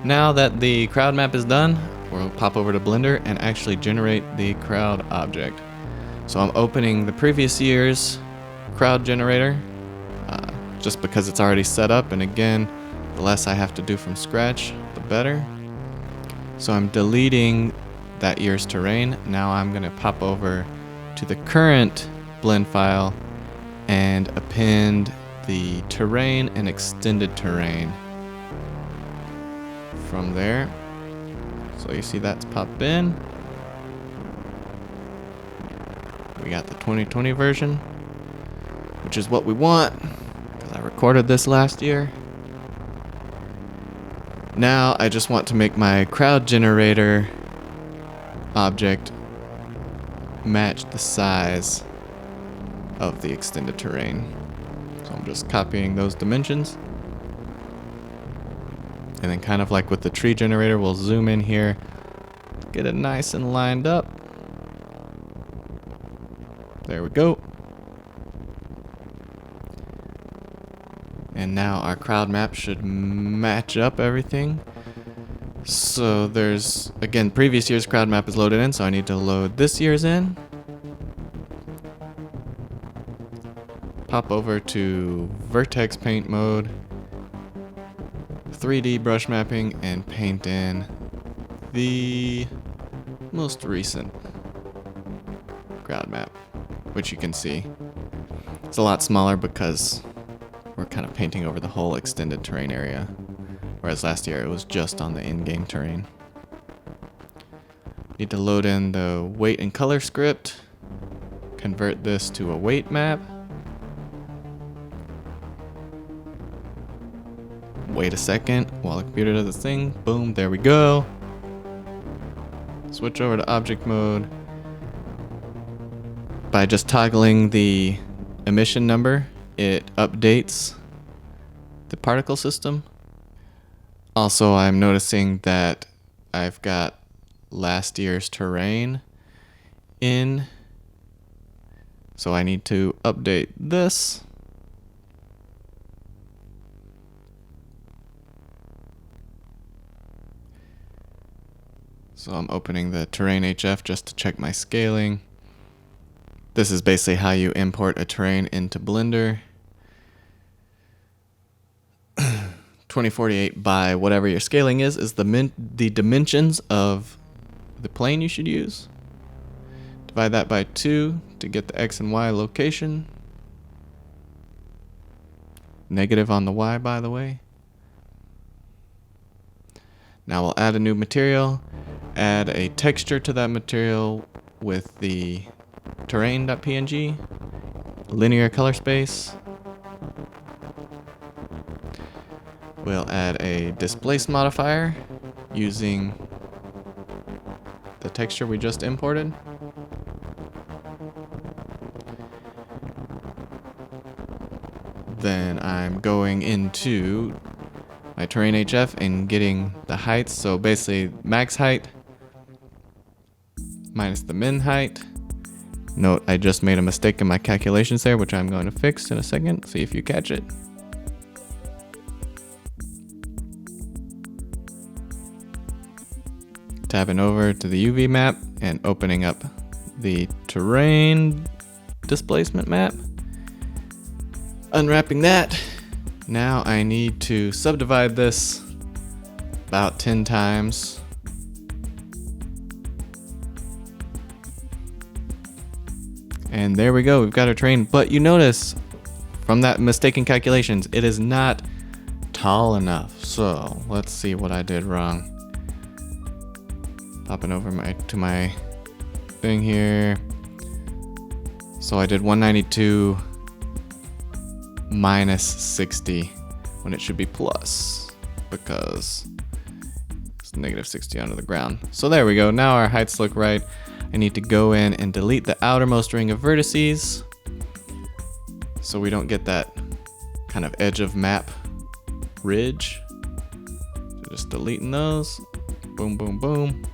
Now that the crowd map is done, we'll pop over to Blender and actually generate the crowd object. So I'm opening the previous year's crowd generator, just because it's already set up, and again, the less I have to do from scratch, the better. So I'm deleting that year's terrain. Now I'm gonna pop over to the current blend file and append the terrain and extended terrain from there. So you see that's popped in. We got the 2020 version, which is what we want, because I recorded this last year. Now I just want to make my crowd generator object match the size of the extended terrain. So I'm just copying those dimensions. And then kind of like with the tree generator, we'll zoom in here, get it nice and lined up. There we go. And now our crowd map should match up everything. So there's, again, previous year's crowd map is loaded in, so I need to load this year's in. Pop over to vertex paint mode, 3D brush mapping, and paint in the most recent crowd map, which you can see it's a lot smaller because we're kind of painting over the whole extended terrain area, whereas last year it was just on the in-game terrain. Need to load in the weight and color script, convert this to a weight map. Wait a second while the computer does its thing. Boom, there we go. Switch over to object mode. By just toggling the emission number, it updates the particle system. Also, I'm noticing that I've got last year's terrain in, so I need to update this. So I'm opening the terrain HF just to check my scaling. This is basically how you import a terrain into Blender. 2048 by whatever your scaling is the dimensions of the plane you should use. Divide that by 2 to get the X and Y location. Negative on the Y, by the way. Now we'll add a new material, add a texture to that material with the terrain.png, linear color space. We'll add a displace modifier using the texture we just imported. Then I'm going into my terrain HF and getting the heights. So basically max height minus the min height. Note, I just made a mistake in my calculations there, which I'm going to fix in a second. See if you catch it. Tabbing over to the UV map and opening up the terrain displacement map. Unwrapping that. Now I need to subdivide this about 10 times. And there we go, we've got our terrain. But you notice from that mistaken calculations, it is not tall enough. So let's see what I did wrong. Popping over to my thing here. So I did 192 minus 60 when it should be plus, because it's negative 60 under the ground. So there we go. Now our heights look right. I need to go in and delete the outermost ring of vertices so we don't get that kind of edge of map ridge. So just deleting those. Boom, boom, boom.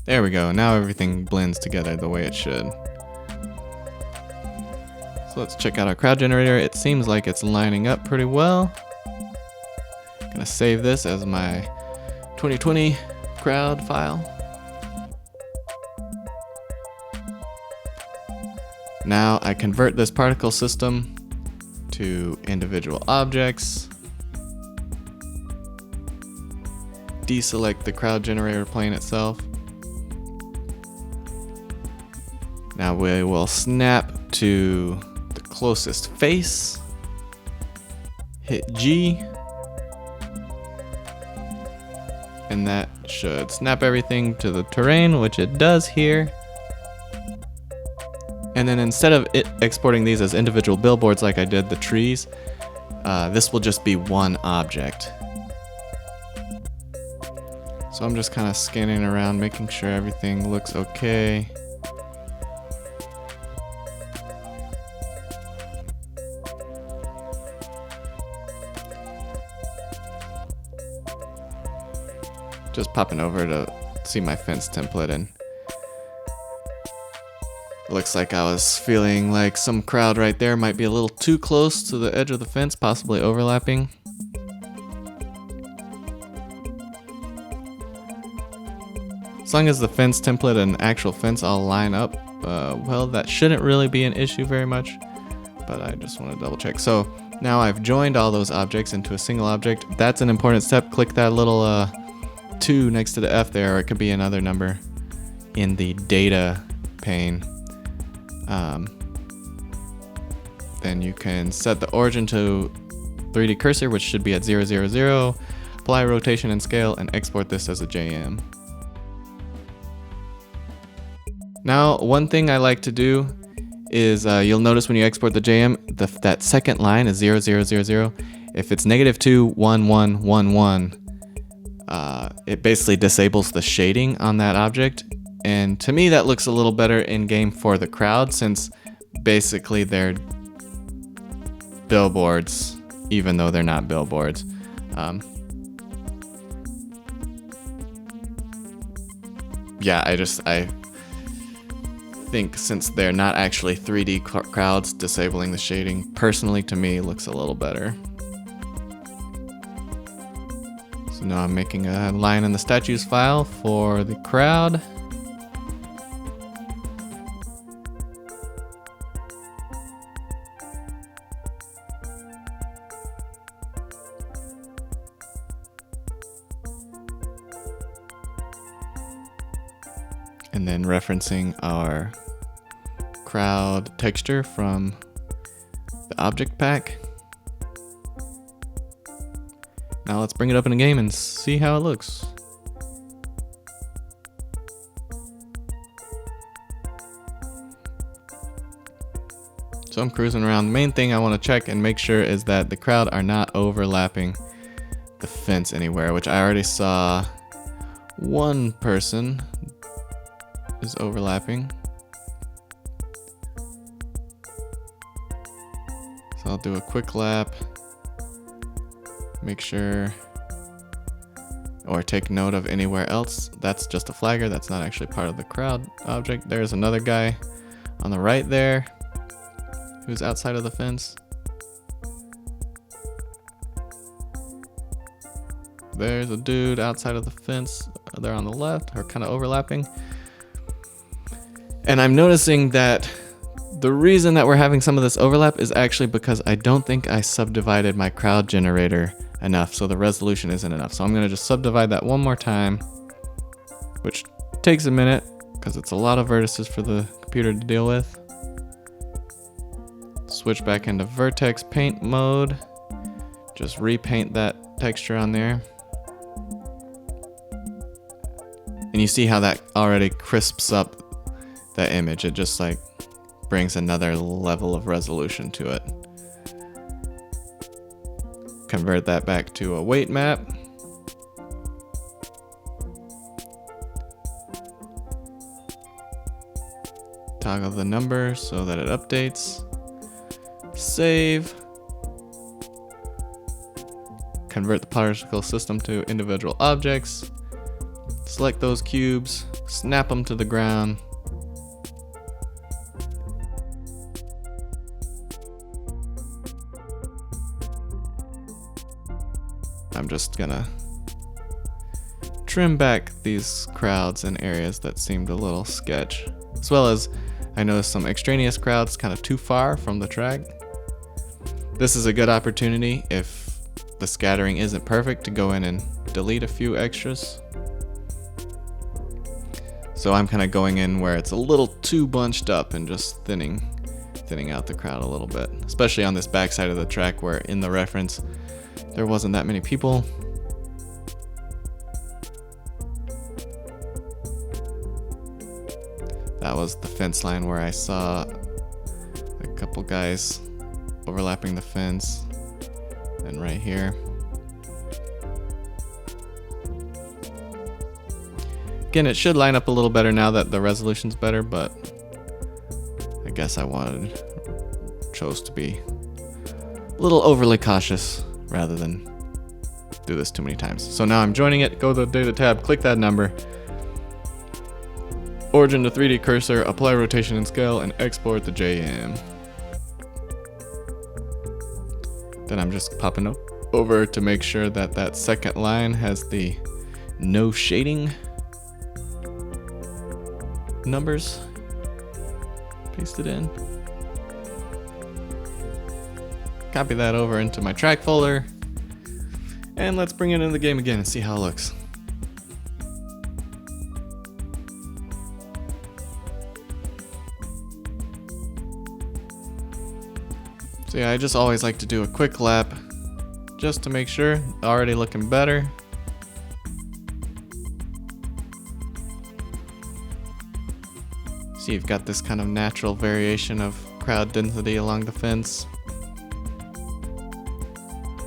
There we go. Now everything blends together the way it should. So let's check out our crowd generator. It seems like it's lining up pretty well. Gonna save this as my 2020 crowd file. Now I convert this particle system to individual objects. Deselect the crowd generator plane itself. Now we will snap to the closest face. Hit G. And that should snap everything to the terrain, which it does here. And then instead of it exporting these as individual billboards like I did the trees, this will just be one object. So I'm just kind of scanning around, making sure everything looks okay. Just popping over to see my fence template, and it looks like I was feeling like some crowd right there might be a little too close to the edge of the fence, possibly overlapping. As long as the fence template and actual fence all line up, well, that shouldn't really be an issue very much, but I just want to double check. So now I've joined all those objects into a single object. That's an important step. Click that little 2 next to the F there, or it could be another number in the data pane. Then you can set the origin to 3D cursor, which should be at 0, 0, 0. Apply rotation and scale and export this as a JM. Now, one thing I like to do is you'll notice when you export the JM, that second line is 0, 0, 0, 0. If it's -2, 1, 1, 1, 1, it basically disables the shading on that object. And to me, that looks a little better in game for the crowd, since basically they're billboards, even though they're not billboards. Yeah, I think since they're not actually 3D crowds, disabling the shading, personally to me, looks a little better. So now I'm making a line in the statues file for the crowd. And then referencing our crowd texture from the object pack. Now let's bring it up in a game and see how it looks. So I'm cruising around. The main thing I want to check and make sure is that the crowd are not overlapping the fence anywhere, which I already saw one person is overlapping. So I'll do a quick lap, make sure, or take note of anywhere else. That's just a flagger, that's not actually part of the crowd object. There's another guy on the right there who's outside of the fence. There's a dude outside of the fence. They're on the left, or kind of overlapping. And I'm noticing that the reason that we're having some of this overlap is actually because I don't think I subdivided my crowd generator enough, so the resolution isn't enough. So I'm going to just subdivide that one more time, which takes a minute because it's a lot of vertices for the computer to deal with. Switch back into vertex paint mode. Just repaint that texture on there. And you see how that already crisps up that image. It just like brings another level of resolution to it. Convert that back to a weight map. Toggle the number so that it updates. Save. Convert the particle system to individual objects. Select those cubes, snap them to the ground. I'm just gonna trim back these crowds and areas that seemed a little sketch, as well as I noticed some extraneous crowds kind of too far from the track. This is a good opportunity if the scattering isn't perfect to go in and delete a few extras. So I'm kind of going in where it's a little too bunched up and just thinning out the crowd a little bit, especially on this back side of the track where in the reference there wasn't that many people. That was the fence line where I saw a couple guys overlapping the fence, and right here. Again, it should line up a little better now that the resolution's better, but I guess I chose to be a little overly cautious rather than do this too many times. So now I'm joining it, go to the data tab, click that number, origin to 3D cursor, apply rotation and scale, and export the JM. Then I'm just popping over to make sure that that second line has the no shading numbers pasted in. Copy that over into my track folder, and let's bring it into the game again and see how it looks. So yeah, I just always like to do a quick lap just to make sure. Already looking better. See, you've got this kind of natural variation of crowd density along the fence.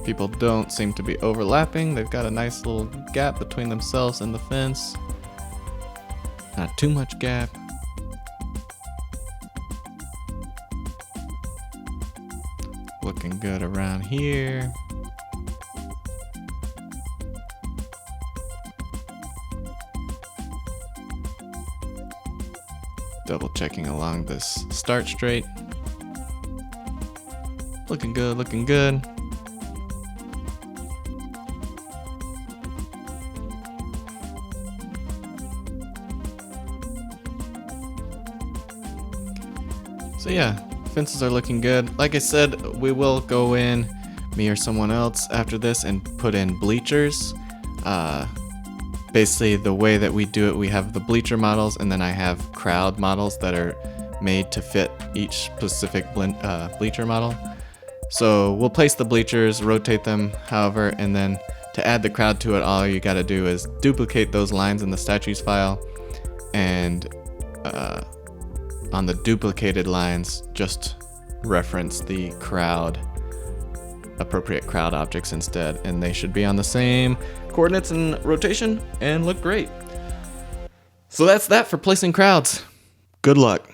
People don't seem to be overlapping. They've got a nice little gap between themselves and the fence. Not too much gap. Looking good around here. Double checking along this start straight. Looking good, looking good. So yeah, fences are looking good. Like I said, we will go in, me or someone else after this, and put in bleachers. Basically the way that we do it, we have the bleacher models, and then I have crowd models that are made to fit each specific bleacher model. So we'll place the bleachers, rotate them however, and then to add the crowd to it, all you gotta do is duplicate those lines in the statues file, and on the duplicated lines, just reference the appropriate crowd objects instead, and they should be on the same coordinates and rotation and look great. So that's that for placing crowds. Good luck.